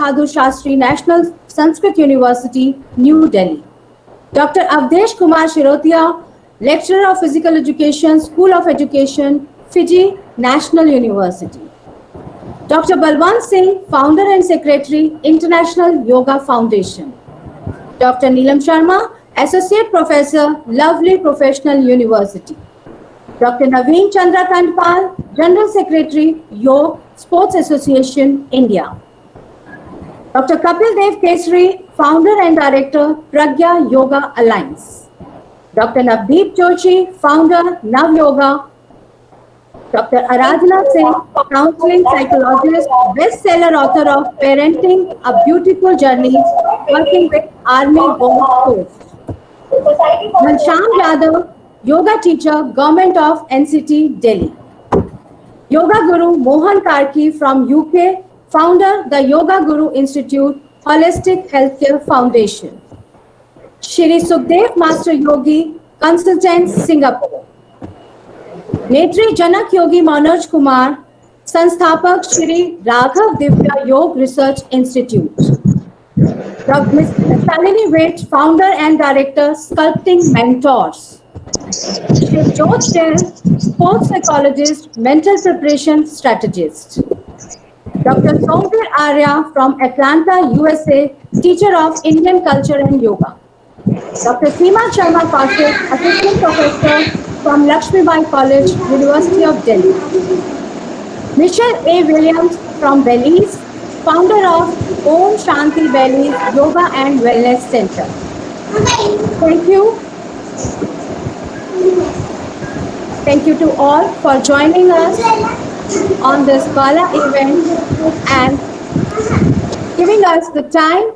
Bahadur Shastri National Sanskrit University, New Delhi. Dr. Avdesh Kumar Shirotia, Lecturer of Physical Education, School of Education, Fiji National University. Dr. Balwant Singh, Founder and Secretary, International Yoga Foundation. Dr. Neelam Sharma, Associate Professor, Lovely Professional University. Dr. Naveen Chandra Kandpal, General Secretary, Yoga Sports Association, India. Dr. Kapil Dev Kesri, Founder and Director, Pragya Yoga Alliance. Dr. Navdeep Joshi, Founder, Nav Yoga. Dr. Aradhana Singh, counseling psychologist, bestseller author of Parenting, A Beautiful Journey, working with Army Gold Coast. Ghanshyam Yadav, yoga teacher, Government of NCT, Delhi. Yoga Guru Mohan Karki from UK, founder, the Yoga Guru Institute, Holistic Healthcare Foundation. Shri Sukhdev Master Yogi, consultant, Singapore. Netri Janak Yogi Manoj Kumar, Sansthapak Shri Raghav Divya Yog Research Institute. Dr. Ms. Shalini Vait, founder and director, Sculpting Mentors. Shri Jyot Jain, sports psychologist, mental preparation strategist. Dr. Somvir Arya from Atlanta, USA, teacher of Indian culture and yoga. Dr. Seema Sharma Kaushik, assistant professor from Lakshmibai College, University of Delhi. Michelle A. Williams from Belize, founder of Om Shanti Belize Yoga and Wellness Center. Thank you. Thank you to all for joining us on this gala event and giving us the time,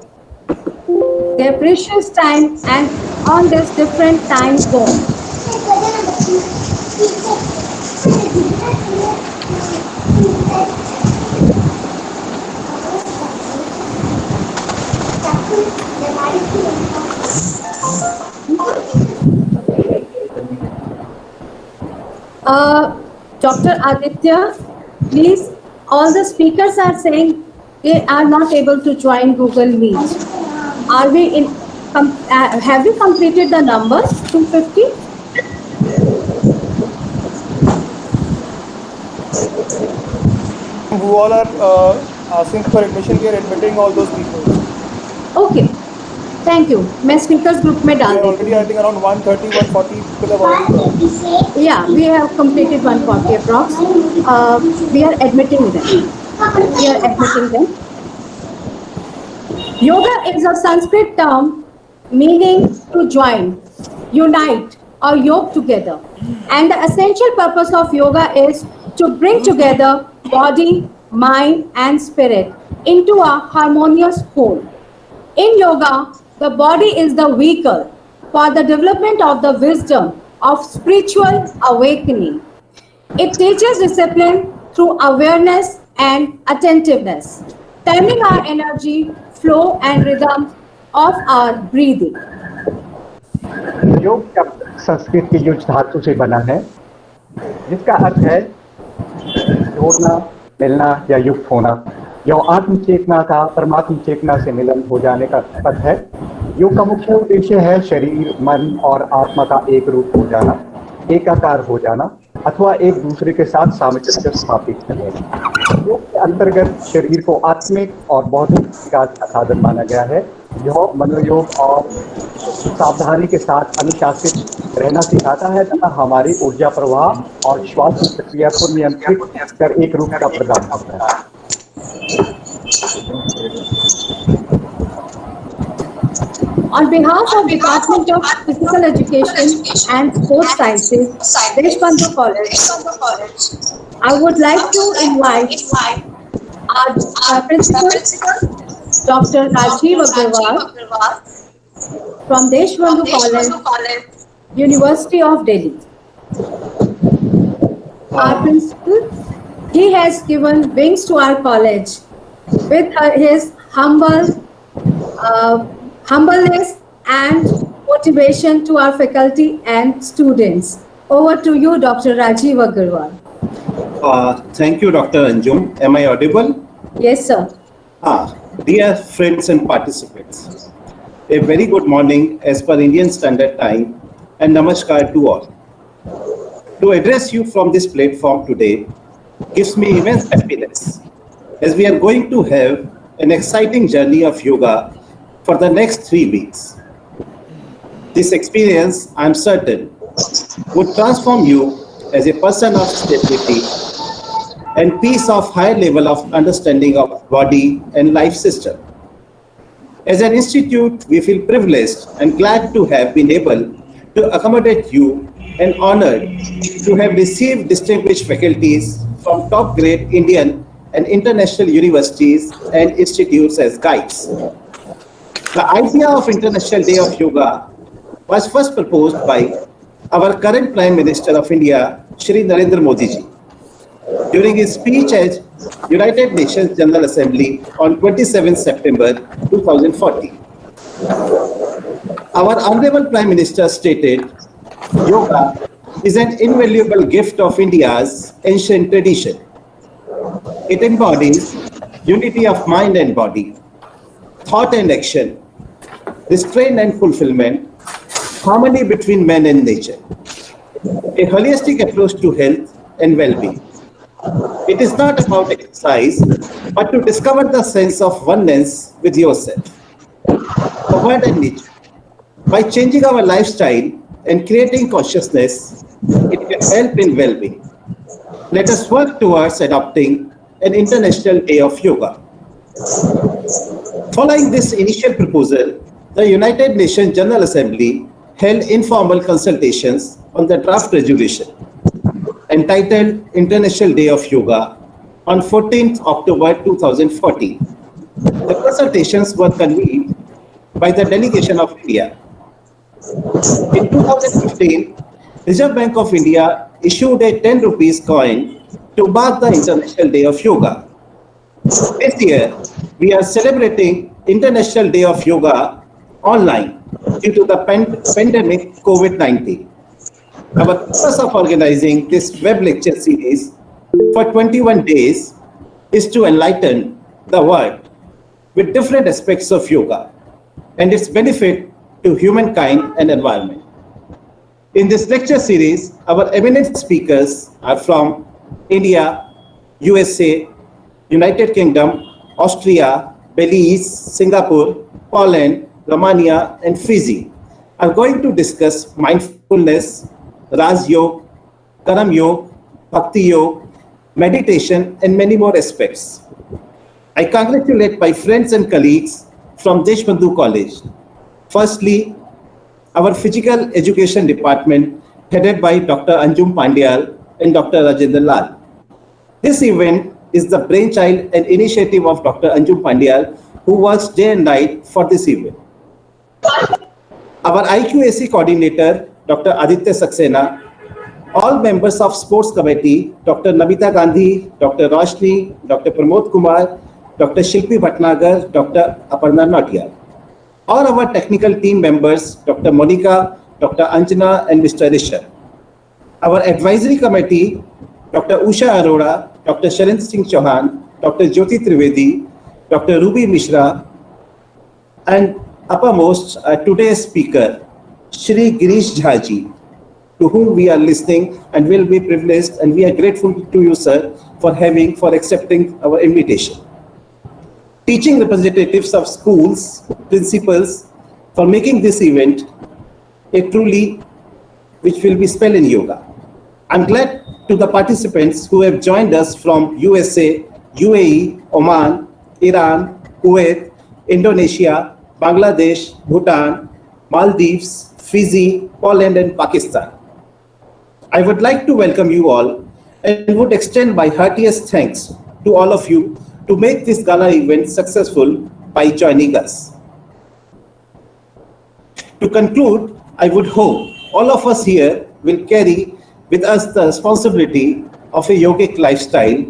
their precious time, and on this different time zone. Dr. Aditya, please, all the speakers are saying they are not able to join Google Meet. Are we in? Have we completed the numbers? 250? Who all are asking for admission, we are admitting all those people. Okay, thank you. मैं speakers group में डाल देती Already, I think around 130, 140 people have already. Yeah, we have completed 140 approx. We are admitting them. Yoga is a Sanskrit term meaning to join, unite, or yoke together. And the essential purpose of yoga is to bring together body, mind, and spirit into a harmonious whole. In yoga, the body is the vehicle for the development of the wisdom of spiritual awakening. It teaches discipline through awareness and attentiveness, turning our energy, flow, and rhythm of our breathing. योग शब्द संस्कृत के use धातु से बना है, जिसका अर्थ है जोड़ना, मिलना या युक्त होना। यह आत्म चेतना का परमात्म चेतना से मिलन हो जाने का पथ है। योग का मुख्य उद्देश्य है शरीर, मन और आत्मा का एक रूप हो जाना, एकाकार हो जाना अथवा एक दूसरे के साथ सामंजस्य स्थापित करना। योग के अंतर्गत शरीर को आत्मिक और बौद्धिक विकास का साधन माना गया है। यह मनोयोग और सावधानी के साथ अनुशासित रहना सिखाता है तथा हमारी ऊर्जा प्रवाह और श्वास की प्रक्रिया को नियंत्रित कर एक रूप का प्रदान करता है। On behalf of Department of Physical Education and Sports Sciences, Deshbandhu College, I would like to invite our principal, Dr. Rajiv Agarwal from Deshbandhu College, University of Delhi. Our principal, he has given wings to our college with his humbleness and motivation to our faculty and students. Over to you, Dr. Rajiv Agarwal. Thank you, Dr. Anjum. Am I audible? Yes, sir. Dear friends and participants, a very good morning as per Indian Standard Time and namaskar to all. To address you from this platform today gives me immense happiness as we are going to have an exciting journey of yoga for the next 3 weeks. This experience, I'm certain, would transform you as a person of stability and peace of higher level of understanding of body and life system. As an institute, we feel privileged and glad to have been able to accommodate you and honored to have received distinguished faculties from top grade Indian and international universities and institutes as guides. The idea of International Day of Yoga was first proposed by our current Prime Minister of India, Shri Narendra Modi ji, during his speech at United Nations General Assembly on 27 September 2014. Our Honorable Prime Minister stated, Yoga is an invaluable gift of India's ancient tradition. It embodies unity of mind and body, thought and action, restraint and fulfillment, harmony between man and nature, a holistic approach to health and well-being. It is not about exercise, but to discover the sense of oneness with yourself, the world and nature. By changing our lifestyle and creating consciousness, it can help in well-being. Let us work towards adopting an International Day of Yoga. Following this initial proposal, the United Nations General Assembly held informal consultations on the draft resolution entitled International Day of Yoga on 14th October 2014. The consultations were convened by the delegation of India. In 2015, Reserve Bank of India issued a 10 rupees coin to mark the International Day of Yoga. This year, we are celebrating International Day of Yoga online due to the pandemic COVID-19. Our purpose of organizing this web lecture series for 21 days is to enlighten the world with different aspects of yoga and its benefit to humankind and environment. In this lecture series, our eminent speakers are from India, USA, United Kingdom, Austria, Belize, Singapore, Poland, Romania, and Fiji are going to discuss mindfulness, Raj Yoga, Karam Yoga, Bhakti Yoga, meditation, and many more aspects. I congratulate my friends and colleagues from Deshbandhu College. Firstly, our physical education department headed by Dr. Anjum Pandyal and Dr. Rajendra Lal. This event is the brainchild and initiative of Dr. Anjum Pandyal, who works day and night for this event. Our IQAC coordinator, Dr. Aditya Saxena, all members of sports committee, Dr. Namita Gandhi, Dr. Roshni, Dr. Pramod Kumar, Dr. Shilpi Bhatnagar, Dr. Aparna Nautiyal. All our technical team members, Dr. Monica, Dr. Anjana, and Mr. Rishabh. Our advisory committee, Dr. Usha Arora, Dr. Sharan Singh Chauhan, Dr. Jyoti Trivedi, Dr. Ruby Mishra, and uppermost today's speaker, Shri Girish Jha ji, to whom we are listening and will be privileged, and we are grateful to you, sir, for accepting our invitation. Teaching representatives of schools, principals, for making this event a truly which will be spell in yoga. I'm glad to the participants who have joined us from USA, UAE, Oman, Iran, Kuwait, Indonesia, Bangladesh, Bhutan, Maldives, Fiji, Poland, and Pakistan. I would like to welcome you all and would extend my heartiest thanks to all of you to make this gala event successful by joining us. To conclude, I would hope all of us here will carry with us the responsibility of a yogic lifestyle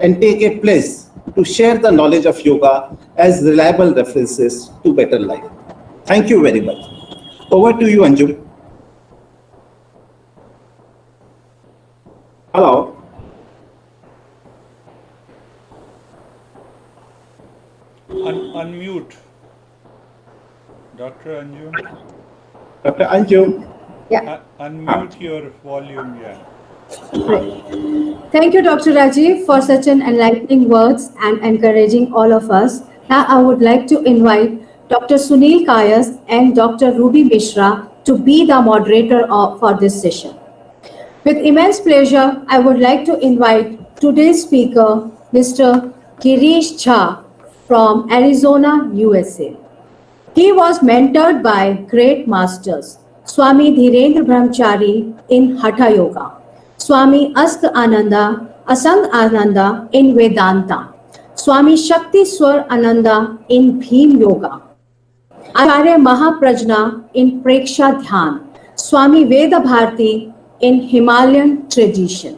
and take a pledge to share the knowledge of yoga as reliable references to better life. Thank you very much. Over to you, Anjum. Hello. Unmute, Dr. Anjum. Dr. Anju. Yeah. Unmute your volume, yeah. Great. Thank you, Dr. Rajiv, for such an enlightening words and encouraging all of us. Now, I would like to invite Dr. Sunil Kayas and Dr. Ruby Mishra to be the moderator for this session. With immense pleasure, I would like to invite today's speaker, Mr. Girish Jha from Arizona, USA. He was mentored by great masters, Swami Dhirendra Brahmachari in Hatha Yoga, Swami Asang Ananda in Vedanta, Swami Shakti Swar Ananda in Bhim Yoga, Acharya Mahaprajna in Preksha Dhyan, Swami Veda Bharati in Himalayan tradition.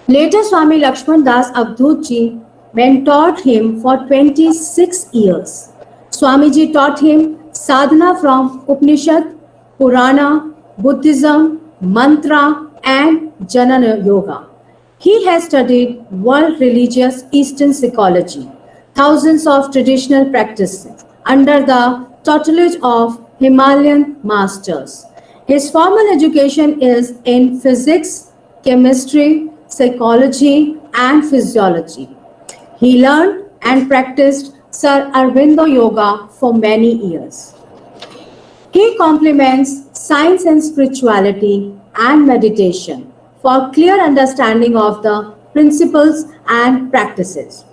Later, Swami Lakshman Das Avdhutji mentored him for 26 years. Swamiji taught him sadhana from Upanishad, Purana, Buddhism, mantra, and Jnana Yoga. He has studied world religious Eastern psychology, thousands of traditional practices under the tutelage of Himalayan masters. His formal education is in physics, chemistry, psychology, and physiology. He learned and practiced Sir Aurobindo Yoga for many years. He complements science and spirituality and meditation for clear understanding of the principles and practices.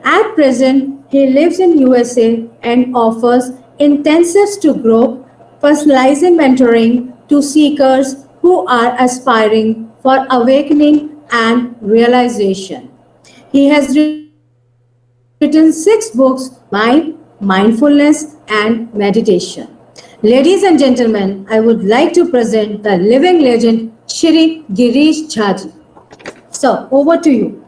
At present, he lives in USA and offers intensives to group, personalizing mentoring to seekers who are aspiring for awakening and realization. He has written 6 books: Mind, Mindfulness, and Meditation. Ladies and gentlemen, I would like to present the living legend Shri Girish Jha. So, over to you.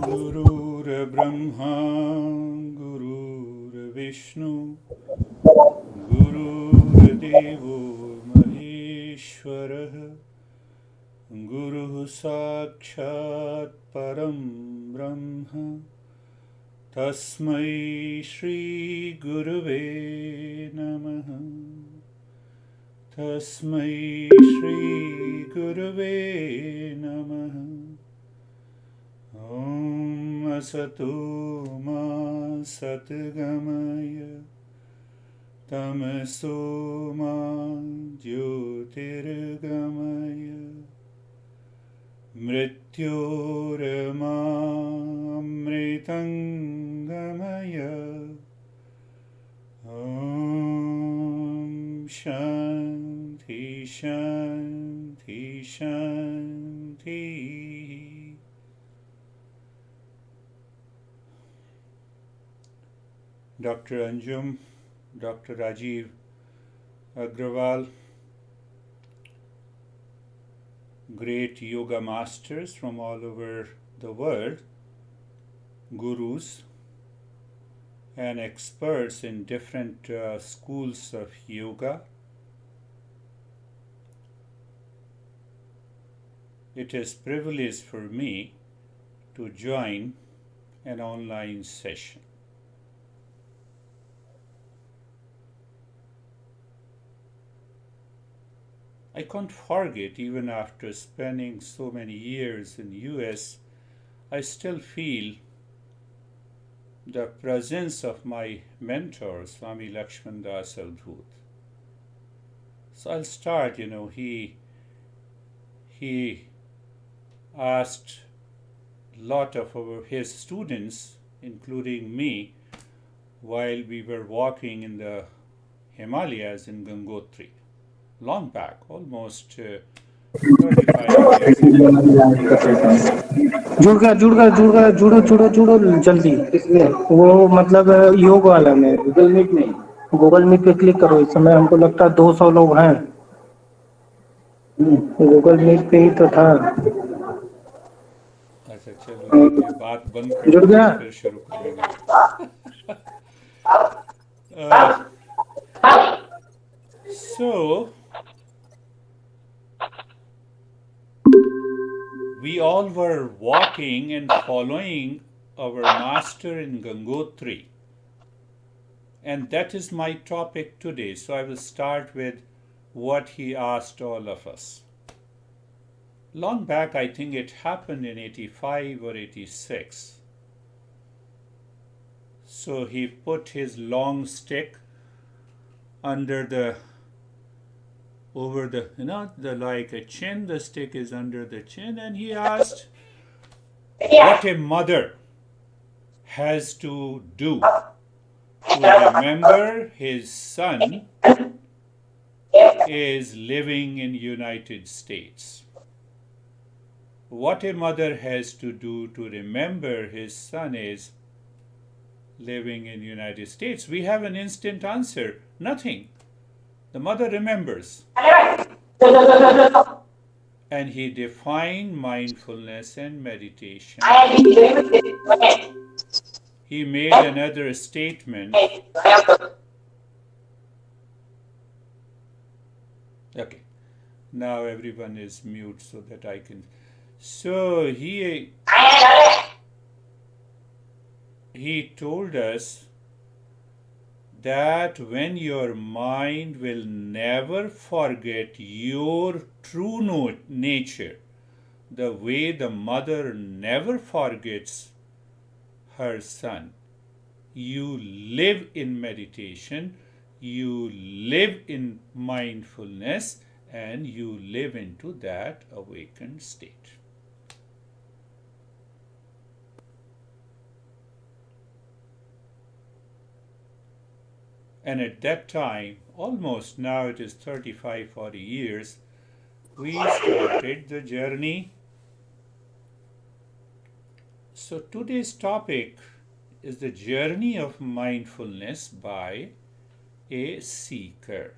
Gurur Brahma, Gurur Vishnu, Gurur Devo Maheshwara, Guru Sakshat Param Brahma, Tasmai Shri Gurave Namaha. Tasmai Shri Gurave Namaha. Om Asato Ma Satgamaya Tamaso Ma Jyotirgamaya Mrityorama Amritangamaya. Om Shanti Shanti Shanti. Dr. Anjum, Dr. Rajiv Agrawal, great yoga masters from all over the world, gurus and experts in different schools of yoga. It is a privilege for me to join an online session. I can't forget, even after spending so many years in the US, I still feel the presence of my mentor, Swami Lakshman Das Avdhut. So I'll start, he asked a lot of his students, including me, while we were walking in the Himalayas in Gangotri. Long back, almost 35 years ago. जुड़ो जुड़ो जुड़ो जल्दी वो मतलब योग वाला में Google meet पे click करो इस समय हमको लगता है 200 लोग हैं गूगल मीट पे ही तो था अच्छा चलो ठीक है बात बंद कर जुड़ दो गया फिर शुरू करेंगे So we all were walking and following our master in Gangotri. And that is my topic today. So I will start with what he asked all of us. Long back, I think it happened in 85 or 86. So he put his long stick under the, over the, like a chin, the stick is under the chin, and he asked what a mother has to do to remember his son is living in United States. What a mother has to do to remember his son is living in United States. We have an instant answer. Nothing. The mother remembers. And he defined mindfulness and meditation. He made another statement. Okay. Now everyone is mute so that I can. So he told us that when your mind will never forget your true nature, the way the mother never forgets her son, you live in meditation, you live in mindfulness, and you live into that awakened state. And at that time, almost now it is 35, 40 years, we started the journey. So today's topic is the journey of mindfulness by a seeker.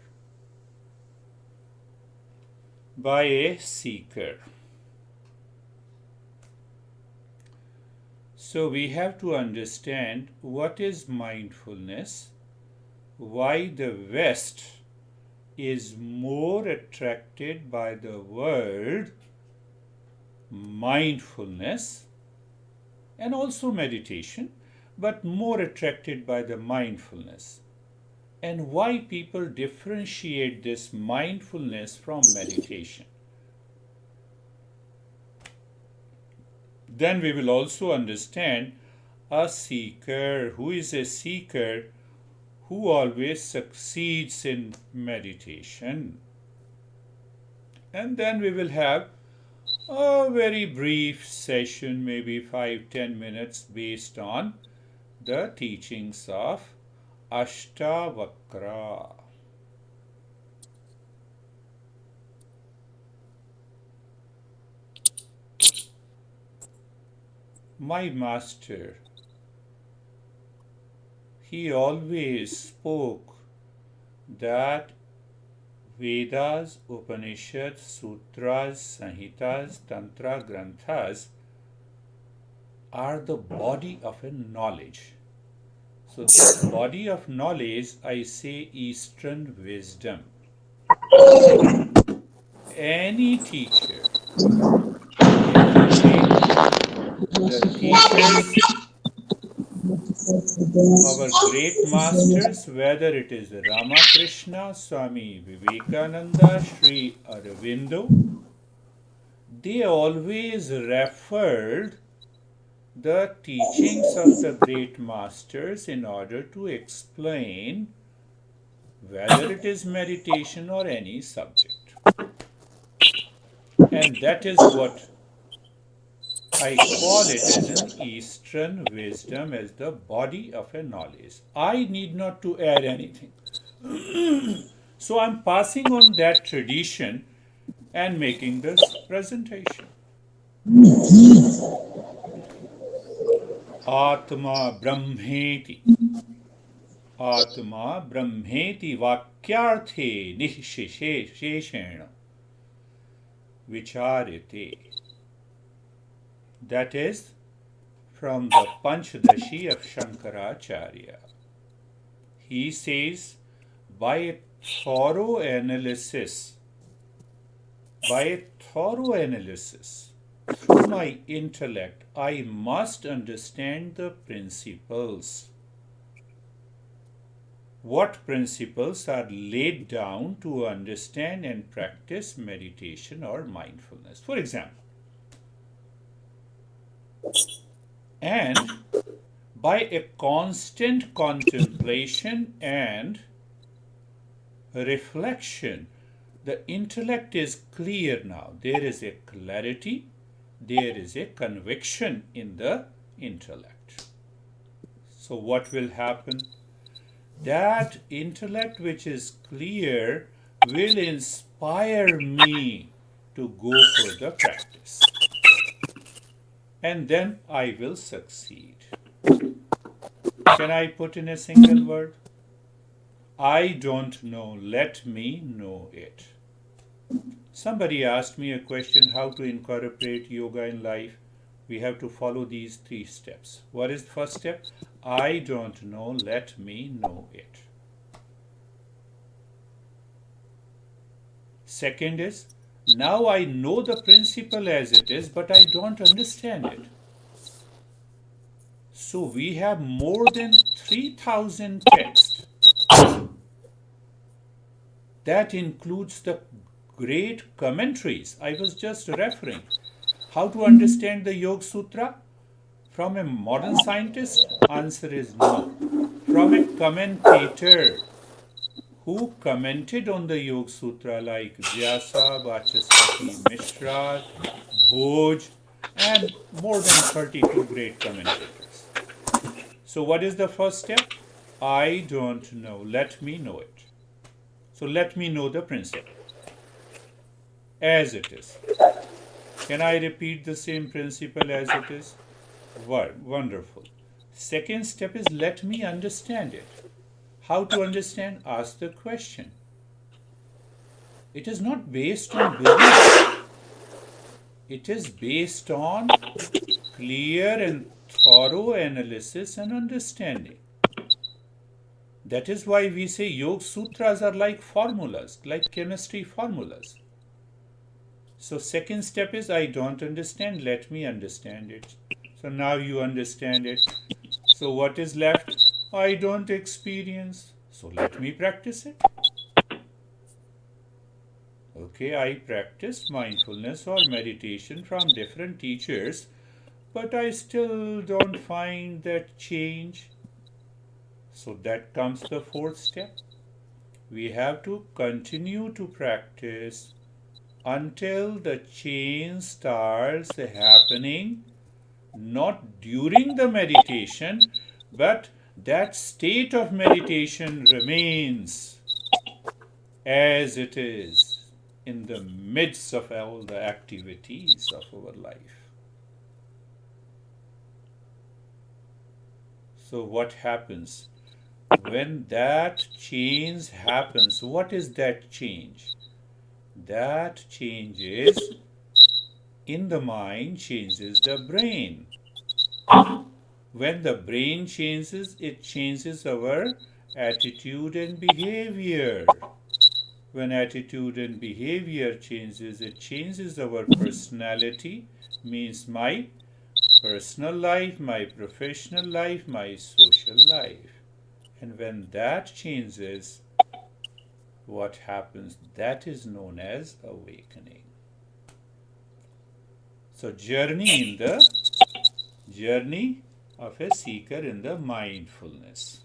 By a seeker. So we have to understand what is mindfulness, why the West is more attracted by the word mindfulness and also meditation, but more attracted by the mindfulness, and why people differentiate this mindfulness from meditation. Then we will also understand a seeker. Who is a seeker? Who always succeeds in meditation. And then we will have a very brief session, maybe 5-10 minutes, based on the teachings of Ashtavakra. My master, he always spoke that Vedas, Upanishads, Sutras, Samhitas, Tantra, Granthas are the body of a knowledge. So this body of knowledge, I say Eastern wisdom. Any teacher, if you take the teachers, our great masters, whether it is Ramakrishna, Swami Vivekananda, Sri Aurobindo, they always referred the teachings of the great masters in order to explain whether it is meditation or any subject. And that is what I call it as an Eastern wisdom, as the body of a knowledge. I need not to add anything. So I'm passing on that tradition and making this presentation. Atma Brahmeti. Atma Brahmeti Vakyarthe Nisheshena Vicharite. That is from the Panchadashi of Shankaracharya. He says, by a thorough analysis, through my intellect, I must understand the principles. What principles are laid down to understand and practice meditation or mindfulness? For example, and by a constant contemplation and reflection, the intellect is clear now. There is a clarity, there is a conviction in the intellect. So, what will happen? That intellect which is clear will inspire me to go for the practice. And then I will succeed. Can I put in a single word? I don't know, let me know it. Somebody asked me a question, how to incorporate yoga in life. We have to follow these 3 steps. What is the first step? I don't know, let me know it. Second is, now I know the principle as it is, but I don't understand it. So we have more than 3,000 texts. That includes the great commentaries I was just referring. How to understand the Yoga Sutra? From a modern scientist? Answer is no. From a commentator who commented on the Yoga Sutra like Vyasa, Vachaspati Mishra, Bhoj, and more than 32 great commentators. So, what is the first step? I don't know. Let me know it. So, let me know the principle as it is. Can I repeat the same principle as it is? Wonderful. Second step is let me understand it. How to understand? Ask the question. It is not based on belief. It is based on clear and thorough analysis and understanding. That is why we say Yoga Sutras are like formulas, like chemistry formulas. So second step is I don't understand, let me understand it. So now you understand it. So what is left? I don't experience. So let me practice it. Okay, I practiced mindfulness or meditation from different teachers, but I still don't find that change. So that comes the fourth step. We have to continue to practice until the change starts happening, not during the meditation, but that state of meditation remains as it is in the midst of all the activities of our life. So, what happens? When that change happens, what is that change? That changes in the mind, changes the brain. When the brain changes, it changes our attitude and behavior. When attitude and behavior changes, it changes our personality, means my personal life, my professional life, my social life. And when that changes, what happens? That is known as awakening. So journey of a seeker in the mindfulness.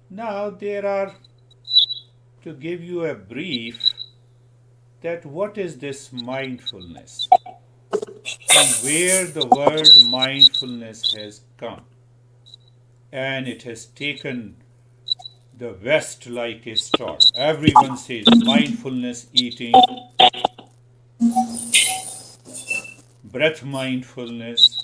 Now there are, to give you a brief, that what is this mindfulness? From where the word mindfulness has come. And it has taken the West like a storm. Everyone says mindfulness eating, breath mindfulness.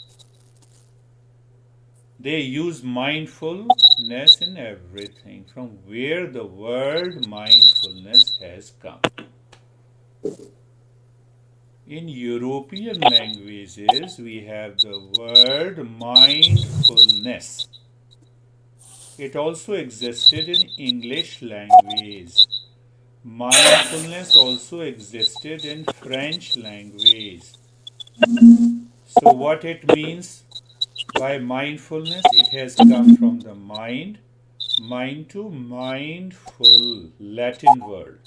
They use mindfulness in everything, from where the word mindfulness has come. In European languages, we have the word mindfulness. It also existed in English language. Mindfulness also existed in French language. So, what it means by mindfulness, it has come from the mind to mindful, Latin word.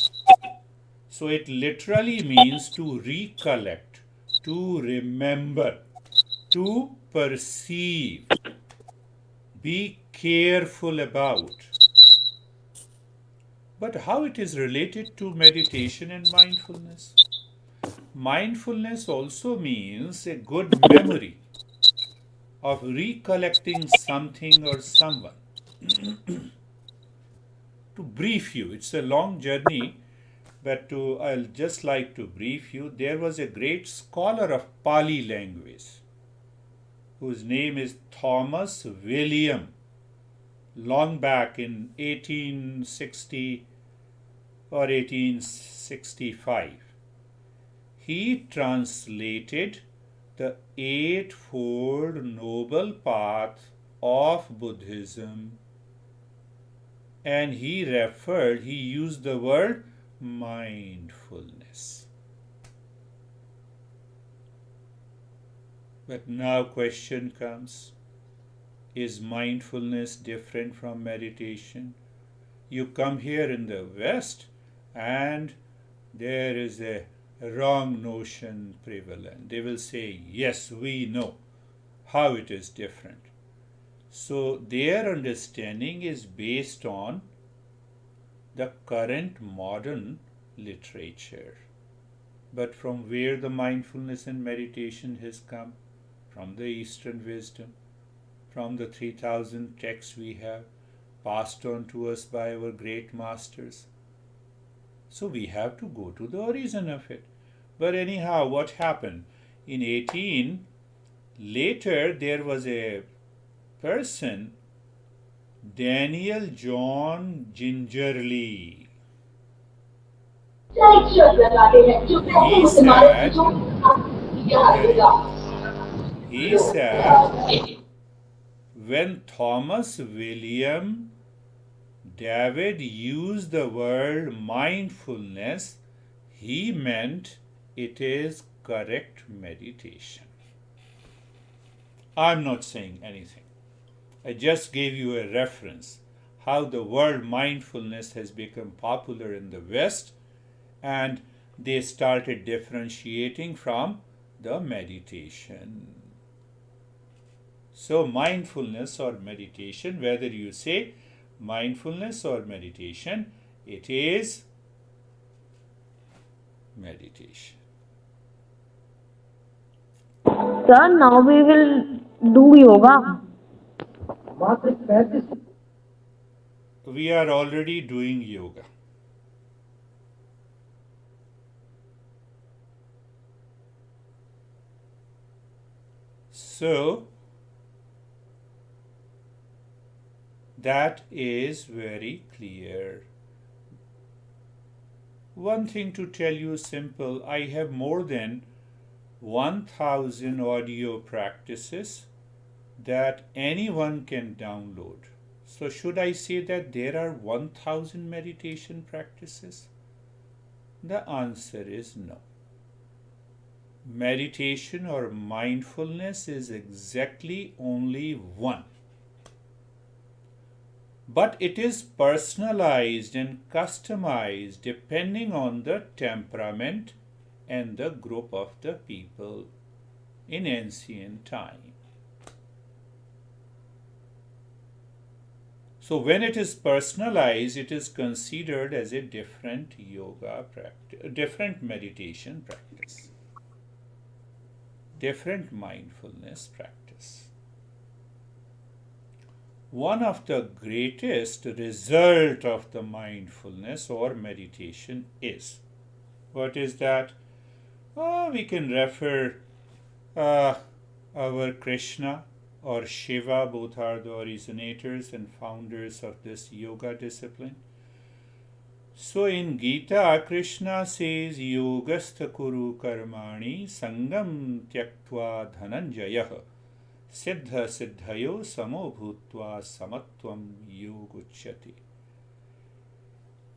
So, it literally means to recollect, to remember, to perceive, be careful about. But how it is related to meditation and mindfulness? Mindfulness also means a good memory of recollecting something or someone. To brief you, it's a long journey, but I'll just like to brief you. There was a great scholar of Pali language whose name is Thomas William, long back in 1860 or 1865. He translated the Eightfold Noble Path of Buddhism, and he used the word mindfulness. But now question comes, is mindfulness different from meditation? You come here in the West and there is a wrong notion prevalent. They will say, yes, we know how it is different. So their understanding is based on the current modern literature. But from where the mindfulness and meditation has come? From the Eastern wisdom, from the 3000 texts we have passed on to us by our great masters. So we have to go to the origin of it. But anyhow, what happened? In 18, later there was a person, Daniel John Gingerly. He said, very good. He said, when Thomas William David used the word mindfulness, he meant it is correct meditation. I'm not saying anything. I just gave you a reference how the word mindfulness has become popular in the West, and they started differentiating from the meditation. So mindfulness or meditation, whether you say mindfulness or meditation, it is meditation. Sir, now we will do yoga. We are already doing yoga. So that is very clear. One thing to tell you simple, I have more than 1000 audio practices that anyone can download. So should I say that there are 1000 meditation practices? The answer is no. Meditation or mindfulness is exactly only one. But it is personalized and customized depending on the temperament and the group of the people in ancient time. So when it is personalized, it is considered as a different yoga practice, a different meditation practice, different mindfulness practice. One of the greatest result of the mindfulness or meditation is, what is that? We can refer our Krishna or Shiva, both are the originators and founders of this yoga discipline. So in Gita, Krishna says, Yogastha kuru karmani sangam tyaktva dhananjayah siddha siddhayo samo bhutva samatvam yoguchyati.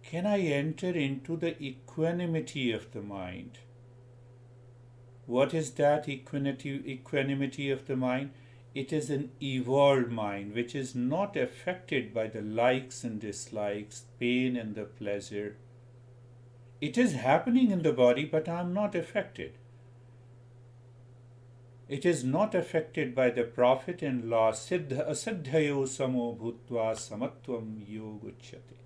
Can I enter into the equanimity of the mind What is that equanimity of the mind? It is an evolved mind which is not affected by the likes and dislikes, pain and the pleasure. It is happening in the body, but I am not affected. It is not affected by the profit and loss. Siddha asadhyayo samo bhutva samatvam yoguchyate.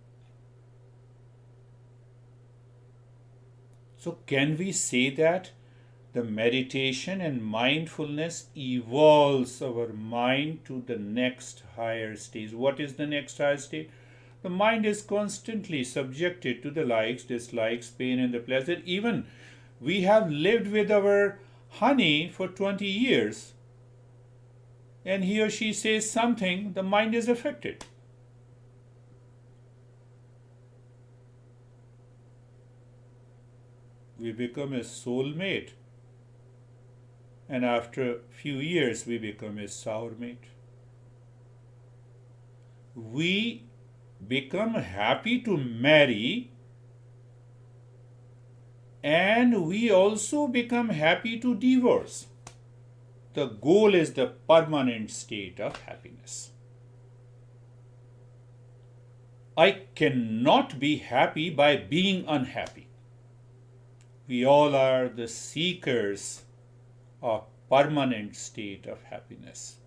So can we say that the meditation and mindfulness evolves our mind to the next higher stage? What is the next higher stage? The mind is constantly subjected to the likes, dislikes, pain and the pleasure. Even we have lived with our honey for 20 years and he or she says something, the mind is affected. We become a soulmate, and after a few years we become a sourmate. We become happy to marry, and we also become happy to divorce. The goal is the permanent state of happiness. I cannot be happy by being unhappy. We all are the seekers of permanent state of happiness,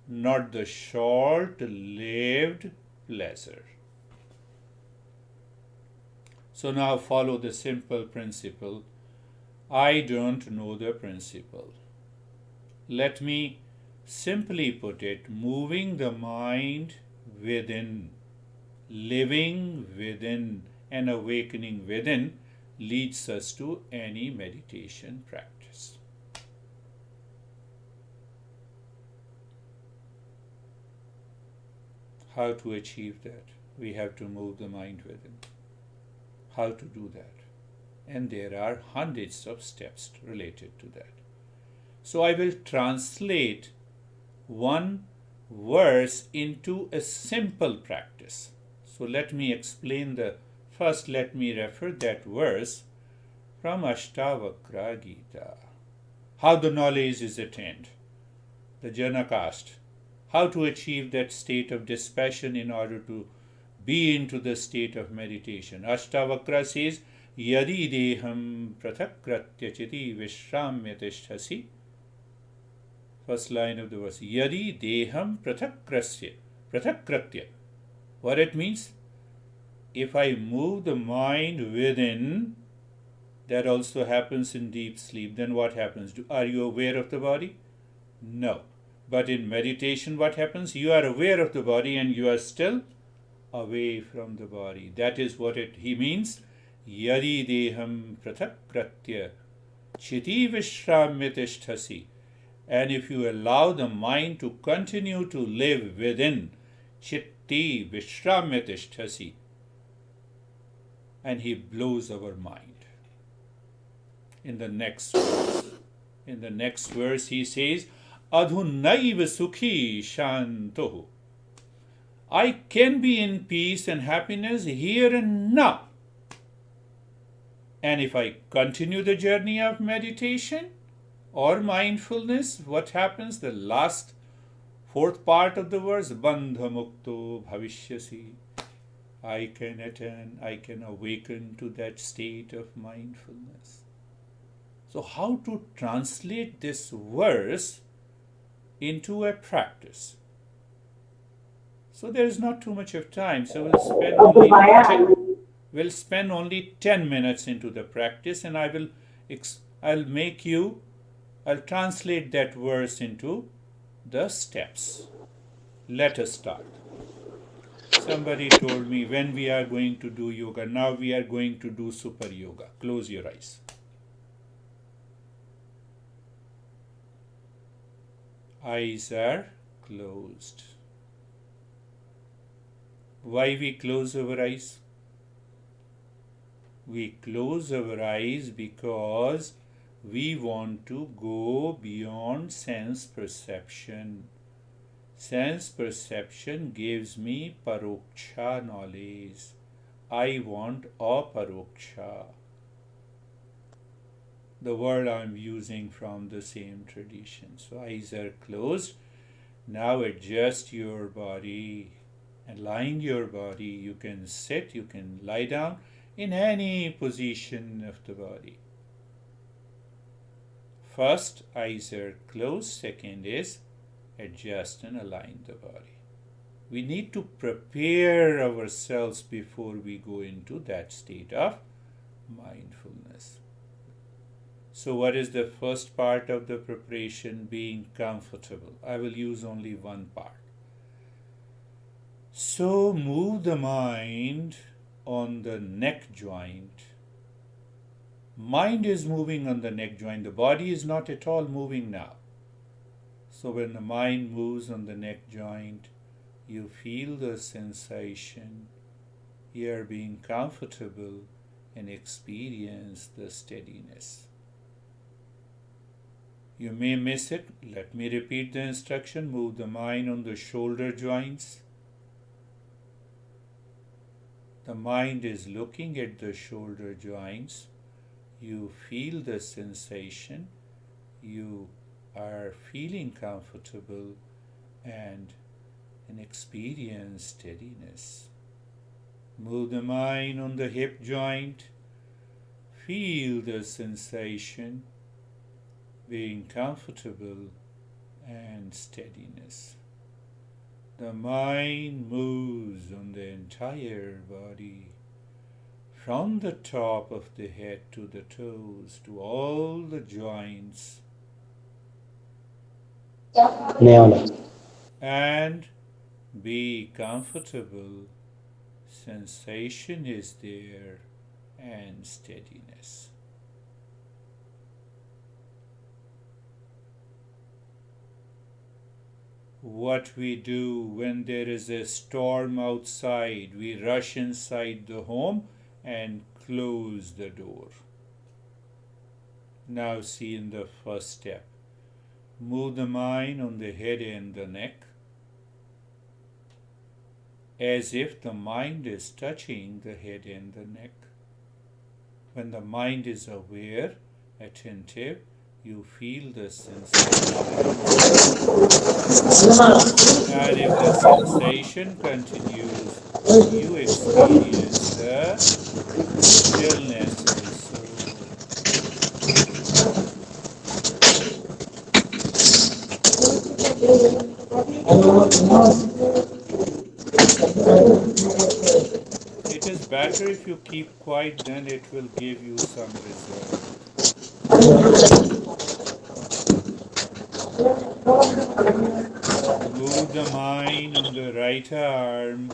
not the short-lived pleasure. So now follow the simple principle. I don't know the principle. Let me simply put it, moving the mind within, living within, and awakening within leads us to any meditation practice. How to achieve that? We have to move the mind within. How to do that? And there are hundreds of steps related to that. So I will translate one verse into a simple practice. So let me explain first let me refer that verse from Ashtavakra Gita. How the knowledge is attained. The Janaka asked, how to achieve that state of dispassion in order to be into the state of meditation. Ashtavakra says, Yadi deham prathakratya chiti vishramya tishtasi. First line of the verse. Yadi deham prathakratya. What it means? If I move the mind within, that also happens in deep sleep. Then what happens? Are you aware of the body? No. But in meditation, what happens? You are aware of the body and you are still away from the body. That is what he means. Yadi deham prathakratya chiti vishramya tishtasi. And if you allow the mind to continue to live within, chitti vishramya tishtasi, and he blows our mind. In the next verse he says, Adhunaiva sukhi shantohu. I can be in peace and happiness here and now. And if I continue the journey of meditation or mindfulness, what happens? The last fourth part of the verse, bandha mukto bhavishyasi. I can awaken to that state of mindfulness. So how to translate this verse into a practice? So there is not too much of time. So we'll spend only 10 minutes into the practice, and I'll translate that verse into the steps. Let us start. Somebody told me when we are going to do yoga, now we are going to do super yoga. Close your eyes. Eyes are closed. Why we close our eyes? We close our eyes because we want to go beyond sense perception. Sense perception gives me paroksha knowledge. I want aparoksha. the word I'm using from the same tradition. So eyes are closed. Now adjust your body, align your body. You can sit, you can lie down in any position of the body. First, eyes are closed. Second is adjust and align the body. We need to prepare ourselves before we go into that state of mindfulness. So, what is the first part of the preparation? Being comfortable. I will use only one part. So, move the mind on the neck joint. Mind is moving on the neck joint. The body is not at all moving now. So, when the mind moves on the neck joint, you feel the sensation. You are being comfortable and experience the steadiness. You may miss it. Let me repeat the instruction. Move the mind on the shoulder joints. The mind is looking at the shoulder joints. You feel the sensation. You are feeling comfortable and experience steadiness. Move the mind on the hip joint. Feel the sensation, being comfortable and steadiness. The mind moves on the entire body, from the top of the head to the toes, to all the joints, and be comfortable. Sensation is there and steadiness. What we do when there is a storm outside, we rush inside the home and close the door. Now see in the first step. Move the mind on the head and the neck, as if the mind is touching the head and the neck. When the mind is aware, attentive, you feel the sensation. And if the sensation continues, you experience the stillness also. It is better if you keep quiet, then it will give you some result. Move the mind on the right arm.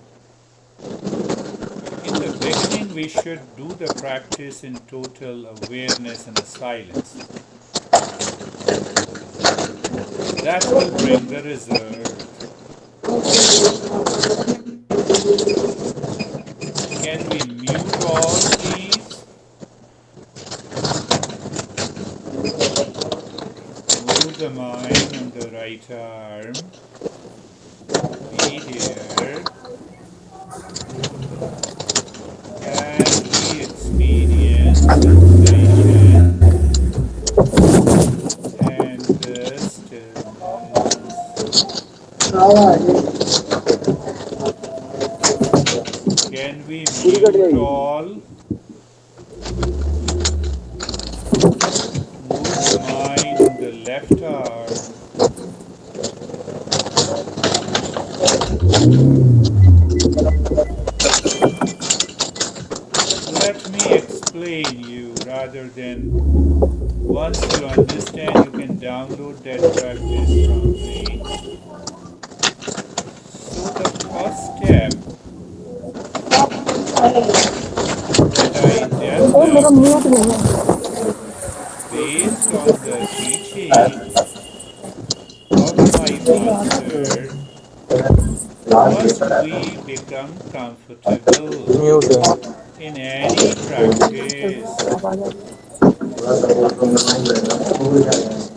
In the beginning, we should do the practice in total awareness and silence. That will bring the result. Can we mute all, please? Move the mind on the right arm. Be there. And we experience sensation and the stillness. Can we mute all? Move the mind on the left arm. Let me explain you rather than once you understand, you can download that practice from me. So the first step that I developed based on the teaching of my master was we become comfortable in any practice.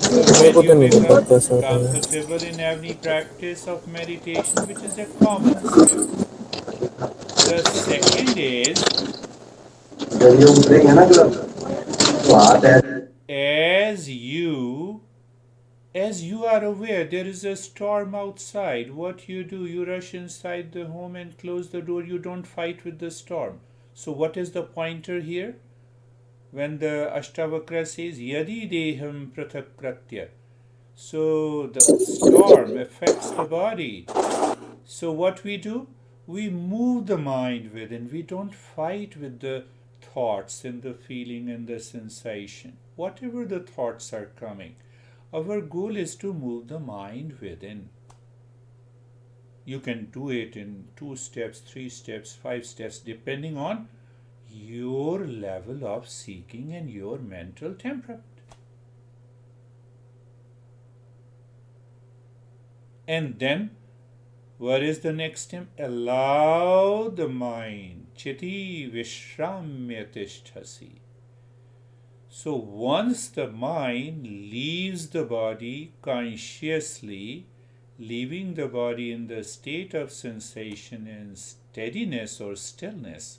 So when you become comfortable in any practice of meditation, which is a common step, the second is as you are aware, there is a storm outside. What you do, you rush inside the home and close the door. You don't fight with the storm. So what is the pointer here? When the Ashtavakra says yadi deham prathakratya, so the storm affects the body. So what we do, we move the mind within. We don't fight with the thoughts and the feeling and the sensation. Whatever the thoughts are coming, our goal is to move the mind within. You can do it in 2 steps, 3 steps, 5 steps, depending on your level of seeking and your mental temperament. And then, what is the next step? Allow the mind. Chiti vishramya tishthasi. So once the mind leaves the body consciously, leaving the body in the state of sensation and steadiness or stillness,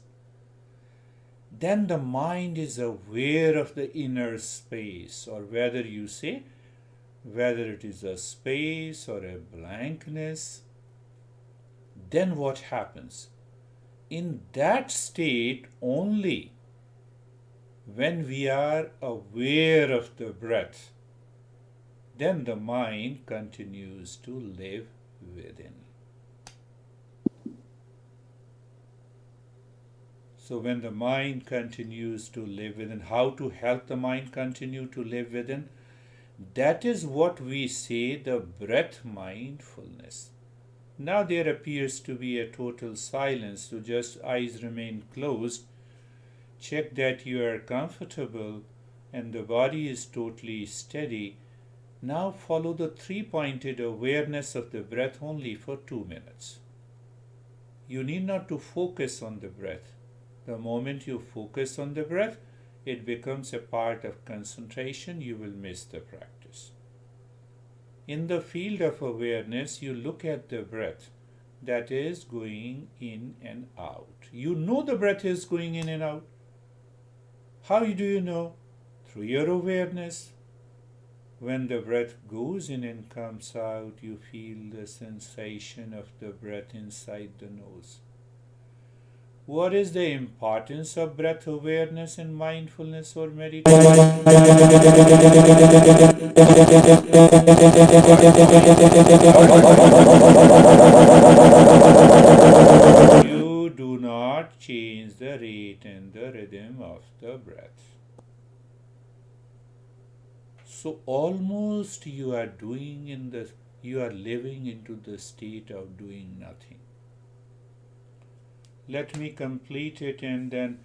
then the mind is aware of the inner space, or whether you say, whether it is a space or a blankness. Then what happens? In that state only, when we are aware of the breath, then the mind continues to live within. So when the mind continues to live within, how to help the mind continue to live within? That is what we say the breath mindfulness. Now there appears to be a total silence, so just eyes remain closed. Check that you are comfortable and the body is totally steady. Now follow the 3-pointed awareness of the breath only for 2 minutes. You need not to focus on the breath. The moment you focus on the breath, it becomes a part of concentration. You will miss the practice. In the field of awareness, you look at the breath that is going in and out. You know the breath is going in and out. How do you know? Through your awareness. When the breath goes in and comes out, you feel the sensation of the breath inside the nose. What is the importance of breath awareness in mindfulness or meditation? You do not change the rate and the rhythm of the breath. So almost you are living into the state of doing nothing. Let me complete it, and then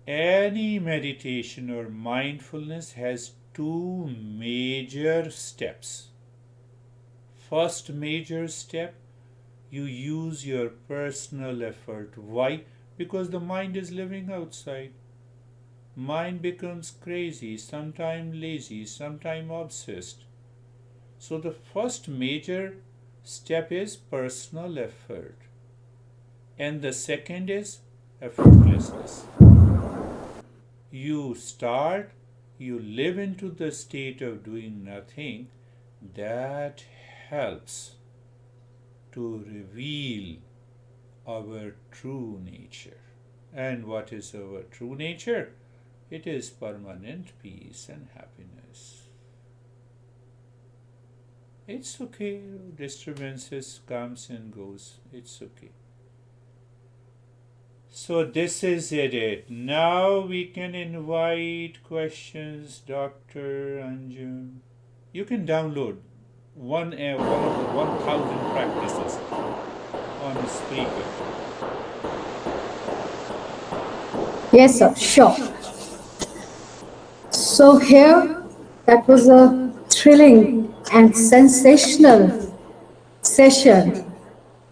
any meditation or mindfulness has 2 major steps. First major step, you use your personal effort. Why? Because the mind is living outside. Mind becomes crazy, sometimes lazy, sometimes obsessed. So the first major step is personal effort. And the second is effortlessness. You live into the state of doing nothing. That helps to reveal our true nature. And what is our true nature? It is permanent peace and happiness. It's okay. Disturbances comes and goes. It's okay. So this is it. Now we can invite questions, Dr. Anjum. You can download one of the 1,000 practices on the speaker. Yes, sir, sure. So here, that was a thrilling and sensational session.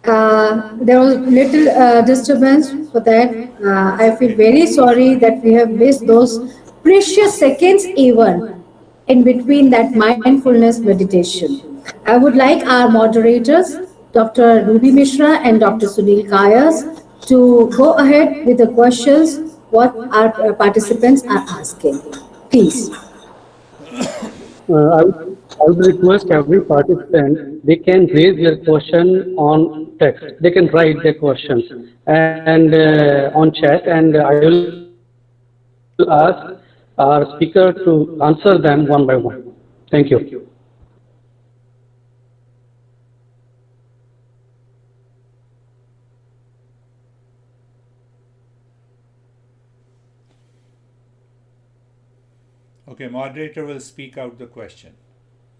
There was little disturbance for that. I feel very sorry that we have missed those precious seconds even in between that mindfulness meditation. I would like our moderators, Dr. Ruby Mishra and Dr. Sunil Kayas, to go ahead with the questions what our participants are asking. Please. I I would request every participant, they can raise their question on text. They can write their questions and on chat, and I will ask our speaker to answer them one by one. Thank you. Okay, moderator will speak out the question.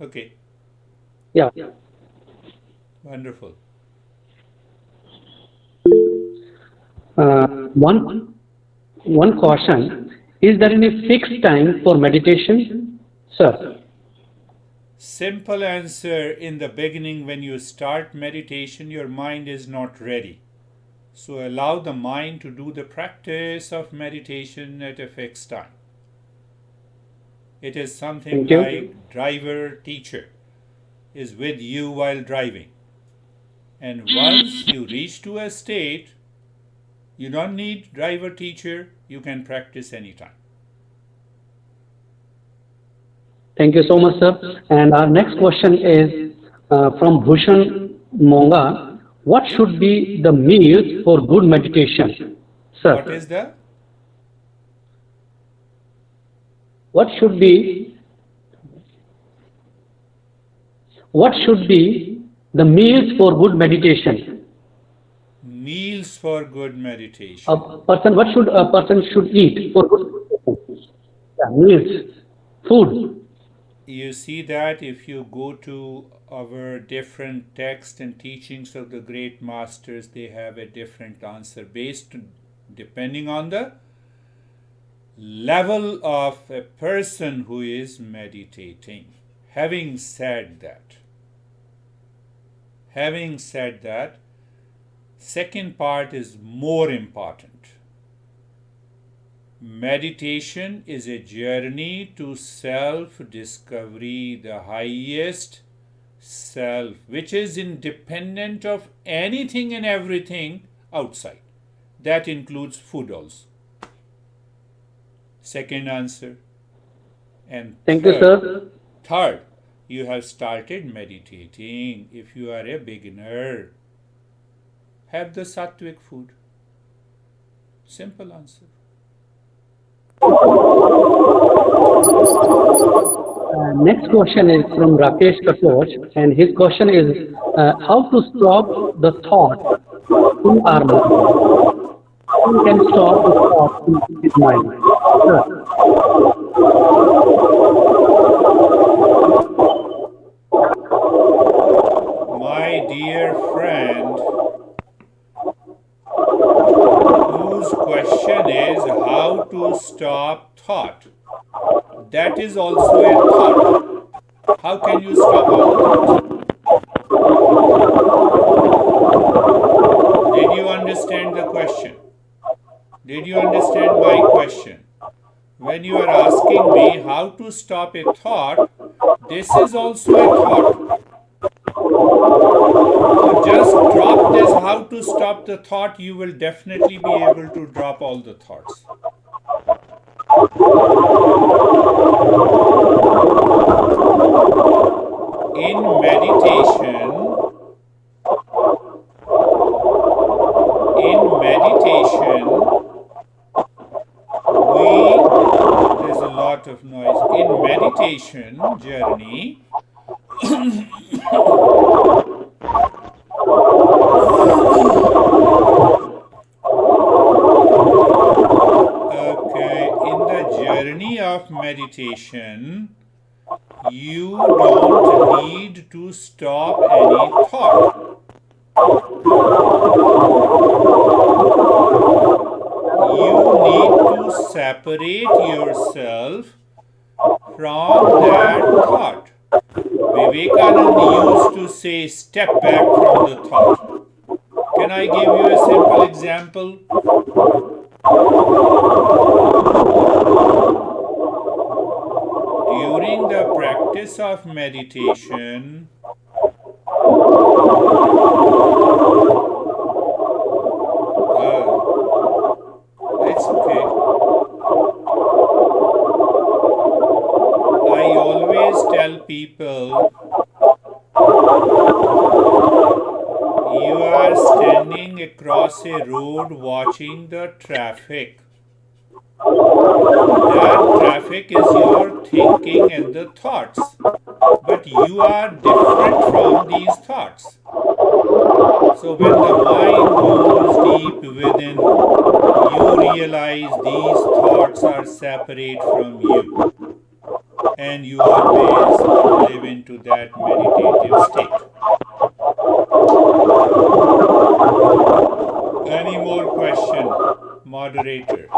Okay, Yeah. wonderful. Uh, one one question: is there any fixed time for meditation, sir? Simple answer: in the beginning, when you start meditation, your mind is not ready. So allow the mind to do the practice of meditation at a fixed time. It is something Thank you. like driver teacher is with you while driving. And once you reach to a state, you don't need driver teacher, you can practice anytime. Thank you so much, sir. And our next question is from Bhushan Monga. What should be the meals for good meditation, sir? What is the? What should be the meals for good meditation? Meals for good meditation. What should a person should eat for good meditation? Yeah, meals, food. You see that if you go to our different texts and teachings of the great masters, they have a different answer based depending on the level of a person who is meditating. Having said that, second part is more important. Meditation is a journey to self-discovery, the highest self, which is independent of anything and everything outside. That includes food also. Second answer. And Thank you, sir. third, you have started meditating. If you are a beginner, have the sattvic food. Simple answer. Next question is from Rakesh Katoch, and his question is how to stop the thought in our mind. How we can stop the thought in his mind? Sir. My dear friend, whose question is how to stop thought. That is also a thought. How can you stop all thoughts? Did you understand the question? Did you understand my question? When you are asking me how to stop a thought, this is also a thought. So just drop this how to stop the thought, you will definitely be able to drop all the thoughts. In meditation, there's a lot of noise. In meditation journey, in the journey of meditation, you don't need to stop any thought. You need to separate yourself from that thought. Vivekananda used to say, step back from the thought. Can I give you a simple example? During the practice of meditation, it's okay. I always tell people standing across a road watching the traffic. That traffic is your thinking and the thoughts. But you are different from these thoughts. So when the mind goes deep within, you realize these thoughts are separate from you. And you always live into that meditative state. Any more question, moderator?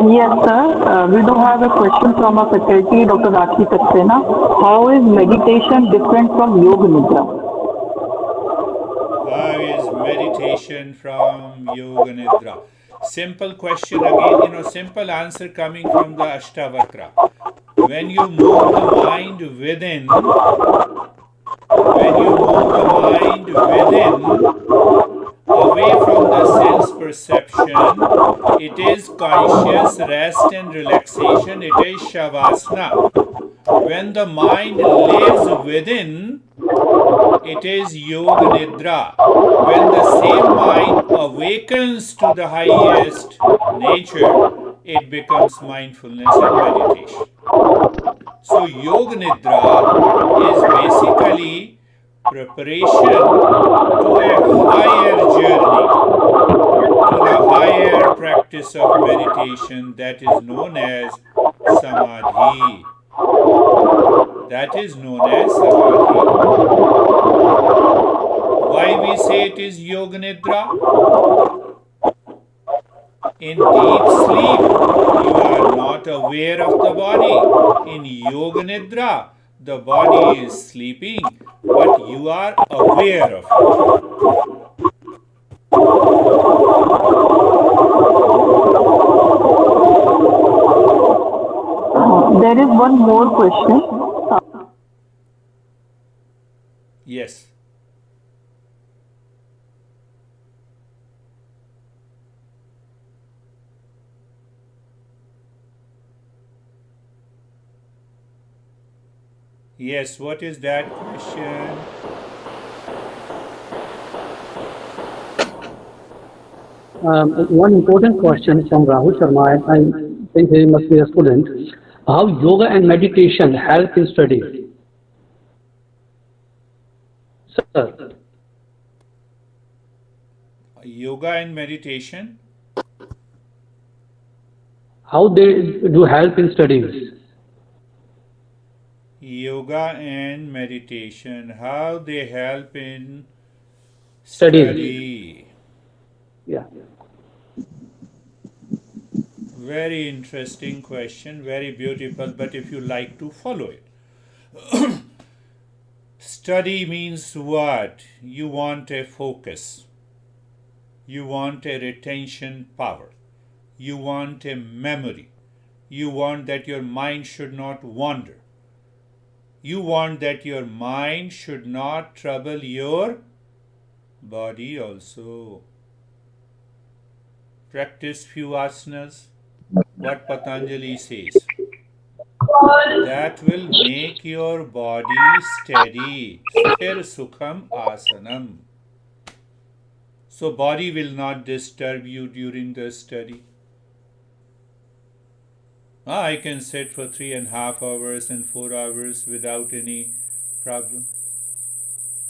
Yes, sir. We do have a question from our faculty, Dr. Rakhi Saxena. How is meditation different from Yoga Nidra? How is meditation from Yoga Nidra? Simple question again, simple answer coming from the Ashtavakra. When you move the mind within, away from the sense perception, it is conscious rest and relaxation, it is Shavasana. When the mind lives within, it is Yoga Nidra. When the same mind awakens to the highest nature, it becomes mindfulness and meditation. So Yoga Nidra is basically preparation to a higher journey, to the higher practice of meditation that is known as Samadhi. That is known as Samadhi. Why we say it is Yoga Nidra? In deep sleep, you are not aware of the body. In Yoga Nidra, the body is sleeping, but you are aware of it. There is one more question. Yes. Yes, what is that question? One important question from Rahul Sharma, I think he must be a student. How yoga and meditation help in study? Sir. Yoga and meditation? How they do help in studies? Yoga and meditation, how they help in Study. Yeah. Very interesting question, very beautiful, but if you like to follow it. Study means what? You want a focus. You want a retention power. You want a memory. You want that your mind should not wander. You want that your mind should not trouble your body also. Practice few asanas. What Patanjali says. That will make your body steady. Sthir sukham asanam. So body will not disturb you during the study. I can sit for 3.5 hours and 4 hours without any problem.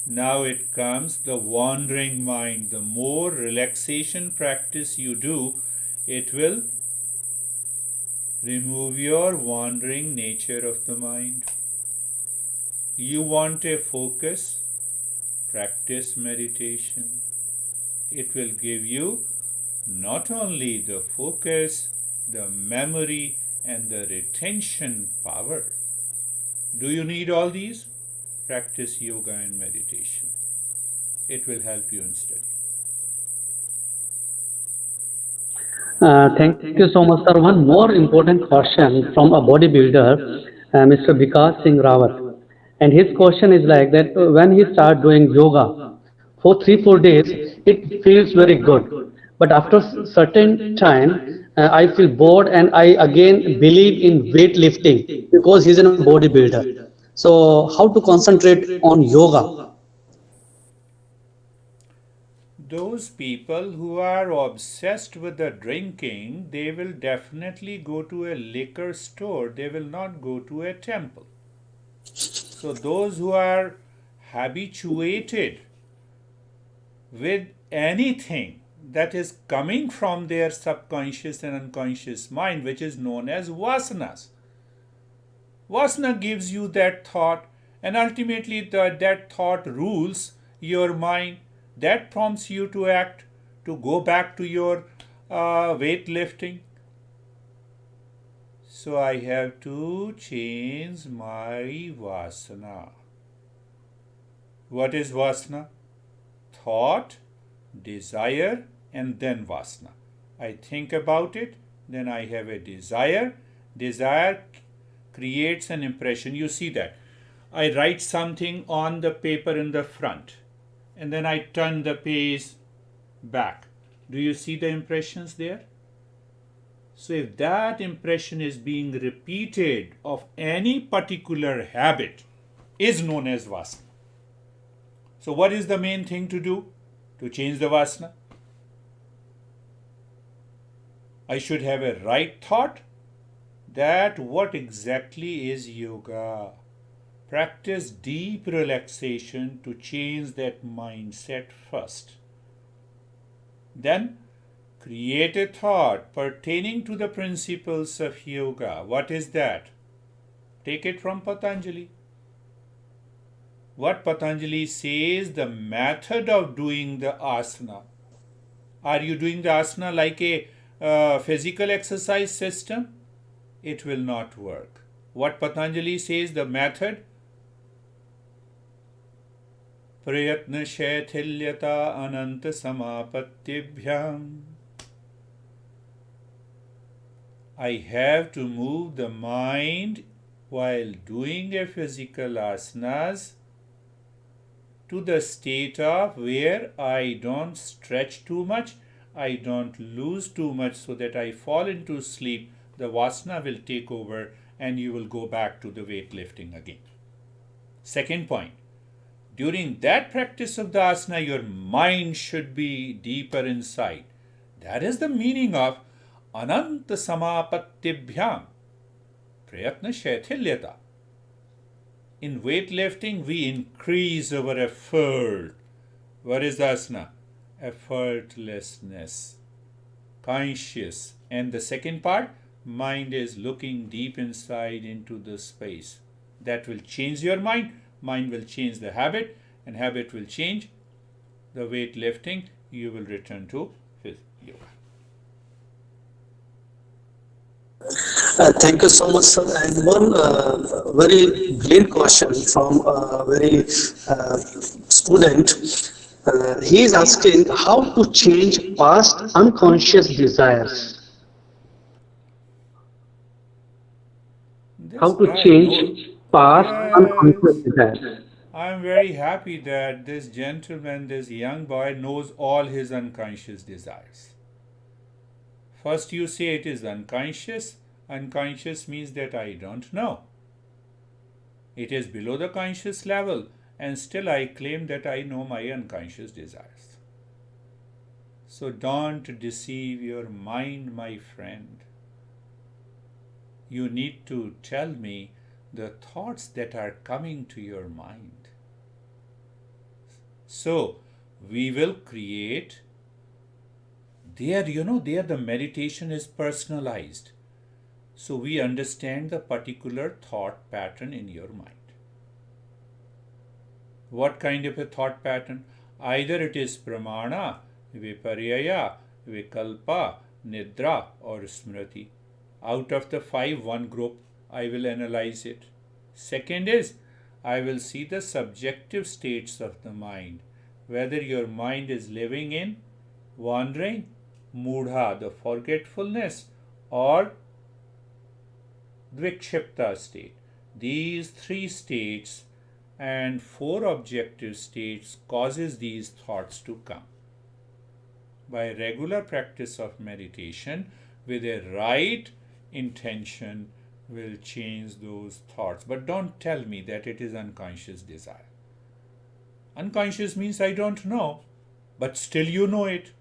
Now it comes the wandering mind. The more relaxation practice you do, it will remove your wandering nature of the mind. You want a focus? Practice meditation. It will give you not only the focus, the memory, and the retention power. Do you need all these? Practice yoga and meditation. It will help you in study. Thank you so much, sir. One more important question from a bodybuilder, Mr. Vikas Singh Rawat. And his question is like that when he start doing yoga, for 3-4 days, it feels very good. But after certain time, I feel bored and I again believe in weightlifting because he's a bodybuilder. So how to concentrate on yoga? those people who are obsessed with the drinking, they will definitely go to a liquor store. They will not go to a temple. So those who are habituated with anything that is coming from their subconscious and unconscious mind, which is known as vasanas. Vasana gives you that thought, and ultimately that thought rules your mind. That prompts you to act, to go back to your weightlifting. So I have to change my vasana. What is vasana? Thought, desire, and then vasana. I think about it, then I have a desire. Desire creates an impression. You see that. I write something on the paper in the front, and then I turn the page back. Do you see the impressions there? So if that impression is being repeated of any particular habit, is known as vasana. So what is the main thing to do to change the vasana? I should have a right thought that what exactly is yoga. Practice deep relaxation to change that mindset first. Then create a thought pertaining to the principles of yoga. What is that? Take it from Patanjali. What Patanjali says, the method of doing the asana. Are you doing the asana like a physical exercise system? It will not work. What Patanjali says, the method, prayatna shaithilyata ananta samapattibhyam. I have to move the mind while doing a physical asanas to the state of where I don't stretch too much, I don't lose too much so that I fall into sleep. The vasana will take over and you will go back to the weightlifting again. Second point, during that practice of the asana, your mind should be deeper inside. That is the meaning of ananta samapattibhyam, prayatna shaithilyata. In weightlifting, we increase our effort. What is the asana? Effortlessness, conscious. And the second part, mind is looking deep inside into the space. That will change your mind. Mind will change the habit, and habit will change the weightlifting. You will return to yoga. Thank you so much, sir. And one very brilliant question from a very student. He is asking how to change past unconscious desires. This How to guy knows. change past unconscious Yes. desires. I'm very happy that this gentleman, this young boy, knows all his unconscious desires. First, you say it is unconscious. Unconscious means that I don't know. It is below the conscious level, and still I claim that I know my unconscious desires. So don't deceive your mind, my friend. You need to tell me the thoughts that are coming to your mind. So we will create there, there the meditation is personalized. So we understand the particular thought pattern in your mind. What kind of a thought pattern? Either it is pramana, viparyaya, vikalpa, nidra, or smriti. Out of the 5, one group, I will analyze it. Second is, I will see the subjective states of the mind, whether your mind is living in wandering, mudha, the forgetfulness, or dvikshipta state. These 3 states and 4 objective states causes these thoughts to come. By regular practice of meditation with a right intention will change those thoughts. But don't tell me that it is unconscious desire. Unconscious means I don't know. but still you know it.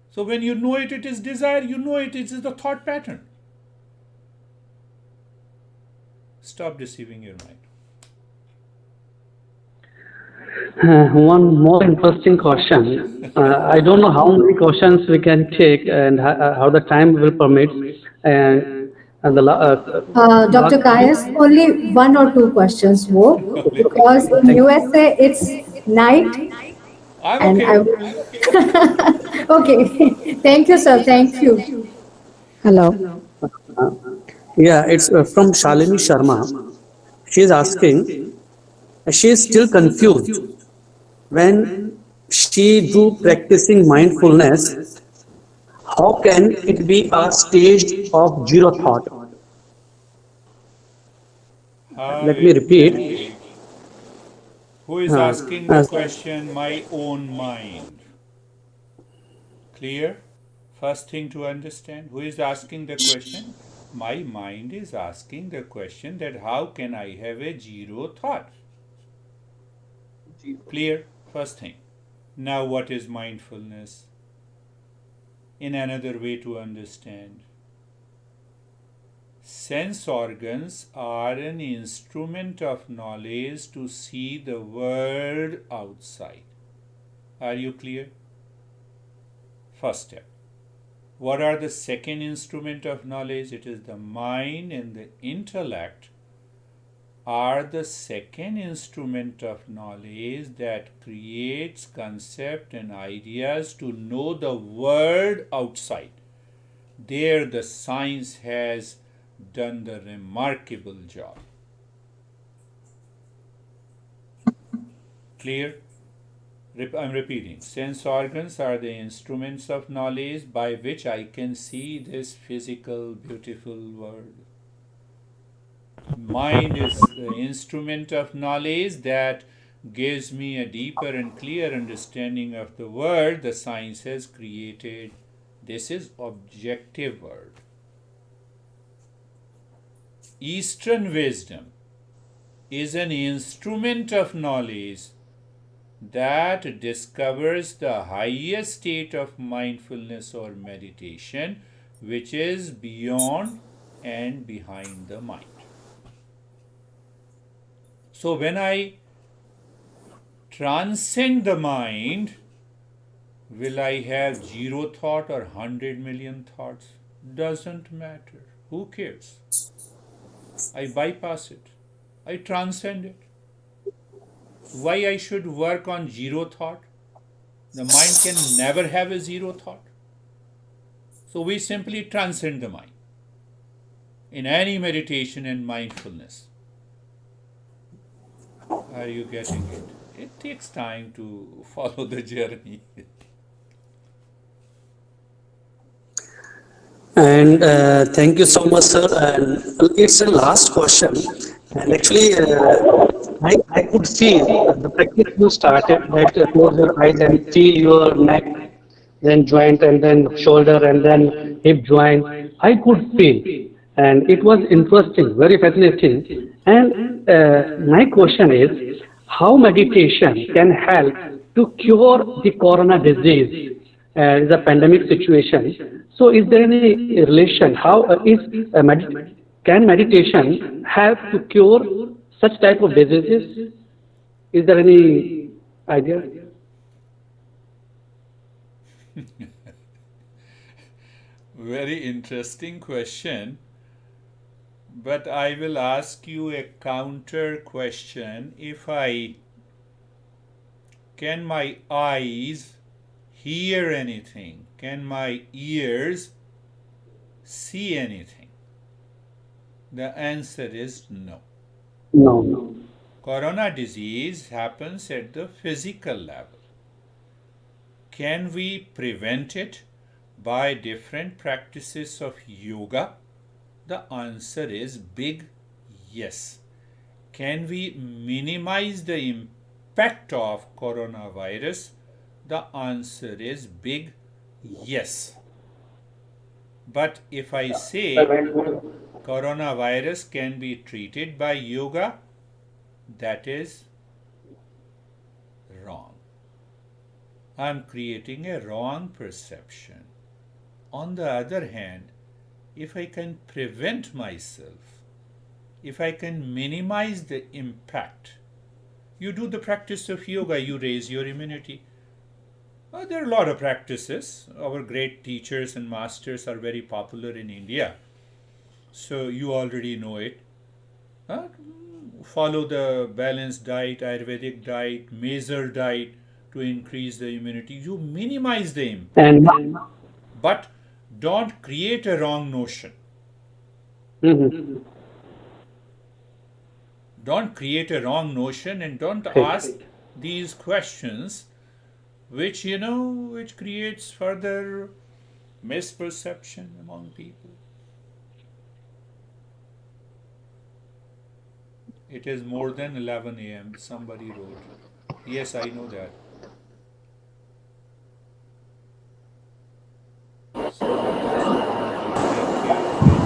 So when you know it, it is desire, you know it is the thought pattern. Stop deceiving your mind. One more interesting question. I don't know how many questions we can take and how the time will permit. And the Dr. last Kayas, only one or two questions more because in thank USA it's night I'm and I okay. okay. Thank you, sir. Thank you. Hello. uh, yeah, it's from Shalini Sharma. She is asking. She is still confused when she do practicing mindfulness. How can it be a stage of zero thought? How Let me it can repeat. be. Who is Uh, asking the uh, question? My own mind. Clear? First thing to understand. Who is asking the question? My mind is asking the question that how can I have a zero thought? Clear? First thing. Now, what is mindfulness? In another way to understand, sense organs are an instrument of knowledge to see the world outside. Are you clear? First step. What are the second instrument of knowledge? It is the mind and the intellect are the second instrument of knowledge that creates concept and ideas to know the world outside. There the science has done the remarkable job. Clear? I'm repeating. Sense organs are the instruments of knowledge by which I can see this physical, beautiful world. Mind is the instrument of knowledge that gives me a deeper and clear understanding of the world the science has created. This is objective world. Eastern wisdom is an instrument of knowledge that discovers the highest state of mindfulness or meditation, which is beyond and behind the mind. So when I transcend the mind, will I have zero thought or 100 million thoughts? Doesn't matter. Who cares? I bypass it. I transcend it. Why I should work on zero thought? The mind can never have a zero thought. So we simply transcend the mind in any meditation and mindfulness. Are you getting it? It takes time to follow the journey. and thank you so much, sir. And it's a last question. And actually, I could feel the practice you started that close your eyes and feel your neck, then joint, and then shoulder, and then hip joint. I could feel, and it was interesting, very fascinating. And my question is, how meditation can help to cure the corona disease? The pandemic situation. So, is there any relation? How can meditation help to cure such type of diseases? Is there any idea? Very interesting question. But I will ask you a counter question. Can my eyes hear anything? Can my ears see anything? The answer is no. No, no. Corona disease happens at the physical level. Can we prevent it by different practices of yoga? The answer is big yes. Can we minimize the impact of coronavirus? The answer is big yes. But if I say coronavirus can be treated by yoga, that is wrong. I'm creating a wrong perception. On the other hand, if I can prevent myself, if I can minimize the impact, you do the practice of yoga, you raise your immunity. There are a lot of practices. Our great teachers and masters are very popular in India. So you already know it. Uh, Follow the balanced diet, Ayurvedic diet, measured diet to increase the immunity. You minimize the impact, And but don't create a wrong notion. mhm. Don't create a wrong notion and don't Great. ask these questions which which creates further misperception among people. It is more than 11 a.m. Somebody wrote. Yes, I know that. So just wanted to take care.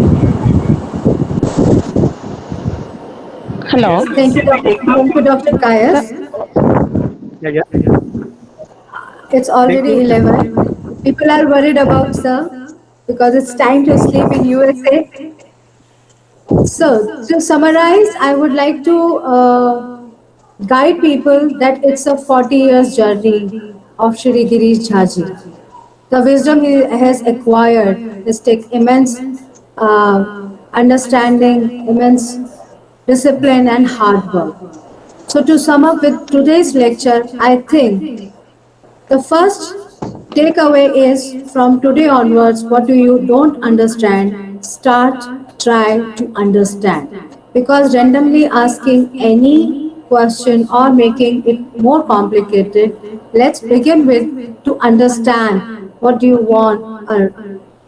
Thank you, everyone. Hello. Yes, Thank you, Dr. Kayas. Yeah, yeah. It's Thank already you. 11. People are worried about sir because it's time to sleep in USA. So, to summarize, I would like to guide people that it's a 40 years journey of Shri Girish Jha ji. The wisdom he has acquired is take immense uh, understanding, immense discipline, and hard work. So, to sum up with today's lecture, I think the first takeaway is from today onwards, what do you don't understand, start, try to understand. Because randomly asking any question or making it more complicated, let's begin with to understand what do you want or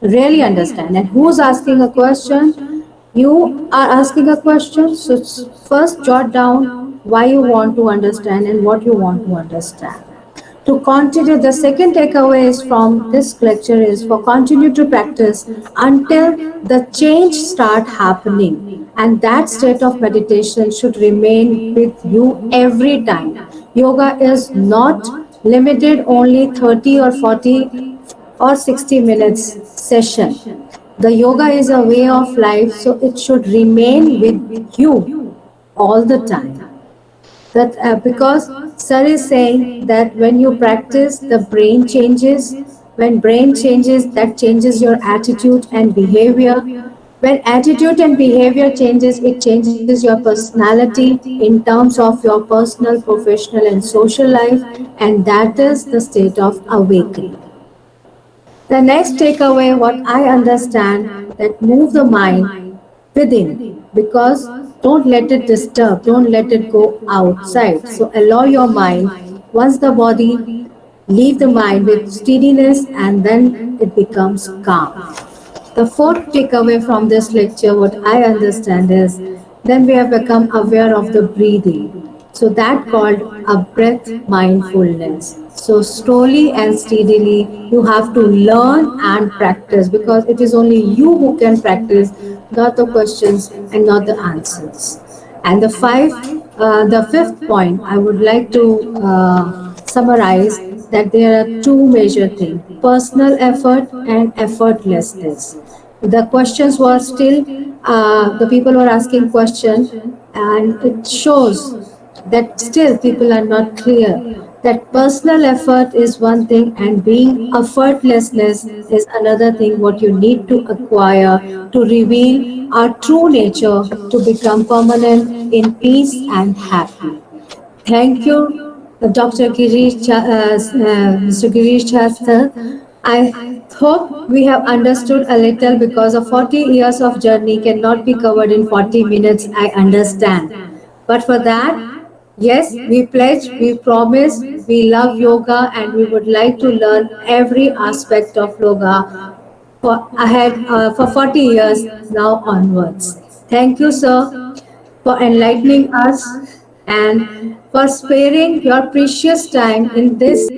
really understand. And who's asking a question? You are asking a question, so first jot down why you want to understand and what you want to understand. To continue, the second takeaway is from this lecture is for continue to practice until the change start happening, and that state of meditation should remain with you every time. Yoga is not limited only 30 or 40 or 60 minutes session. The yoga is a way of life, so it should remain with you all the time. That because sir is saying that when you practice the brain changes, when brain changes, that changes your attitude and behavior. When attitude and behavior changes, it changes your personality in terms of your personal, professional, and social life, and that is the state of awakening. The next takeaway, what I understand, that move the mind within, because don't let it disturb, don't let it go outside. So allow your mind, once the body, leave the mind with steadiness and then it becomes calm. The fourth takeaway from this lecture, what I understand is, then we have become aware of the breathing. So that called a breath mindfulness. So slowly and steadily you have to learn and practice, because it is only you who can practice, not the questions and not the answers. And the fifth point, I would like to summarize that there are two major things: personal effort and effortlessness. The questions were still, the people were asking questions, and it shows that still people are not clear that personal effort is one thing and being effortlessness is another thing, what you need to acquire to reveal our true nature, to become permanent in peace and happy. Thank you, Dr. Mr. Girish Jha sir. I hope we have understood a little, because a 40 years of journey cannot be covered in 40 minutes, I understand. But for that, yes, we pledge, we promise, we love yoga and we would like to learn every aspect of yoga for 40 years now onwards. Thank you, sir, for enlightening us and for sparing your precious time in this